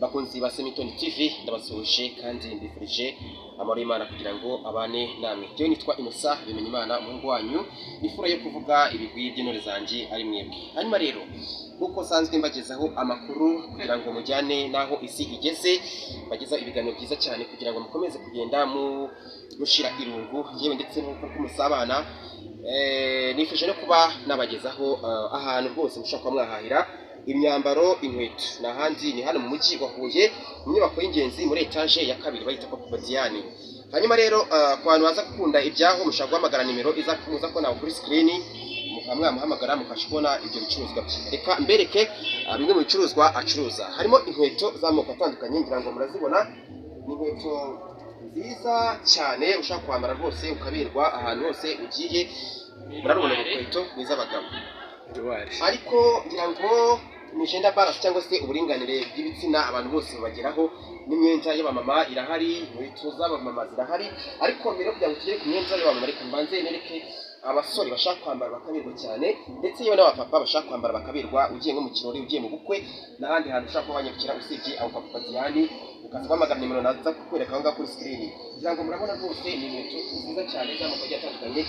bakunzi ba Semitoni TV ndabasuje kandi mbifurije amahoro y'Imana kugira ngo abane namwe. Jewe nitwa Innocent Bimenyimana, umuhungu wanyu ifura yo kuvuga ibigwi by'intore zanje ari mwebwe. Hanyuma rero kuko sanzwe mbagezaho amakuru kugira ngo mujyane naho isi igeze, bageza ibiganiro byiza cyane kugira ngo mukomeze kugenda mushira irungu yewe ndetse n'uko kumusabana. Nifuje no kuba nabagezaho ahantu rwose mushaka mwahahira imyambaro, inkweto n'ahandi. Ni hano mu mujyi wa Huye mu nyubako y'ingenzi muri etage ya kabiri bayita Papa Diane. Hanyuma rero ku bantu baza gukunda ibyaho mushaka guhamagara nimero iza kumuza ko nawe kuri screen mukamuhamagara mukashibona ibyo bicuruzwa bye. Reka mbereke bimwe mu bicuruzwa acuruza. Harimo inkweto z'amoko atandukanye, ngira ngo murazibona. Ni inkweto nziza cyane ushaka kwambara rwose ukaberwa ahantu hose ugiye. Murabona inkweto n'iz'abagabo, ariko ngira ngo ni gender balance cyangwa se uburinganire bw'ibitsina abantu bose babageraho. N'imyenda y'abamama irahari, inkweto z'abamama zirahari, ariko mbere kugira ngo tugere ku myenda y'abamama reka mbanze nereke abasore bashaka kwambara bakaberwa cyane, ndetse yewe n'abapapa bashaka kwambara bakaberwa ugiye nko mu kirori, ugiye mu bukwe n'ahandi hantu ushaka kubanyarukira usibye aho Papa Diane. Ukaza guhamagara nimero naza kukwereka aho ngaho kuri screen. Ngira ngo murabona rwose ni inkweto nziza cyane z'amoko agiye atandukanye.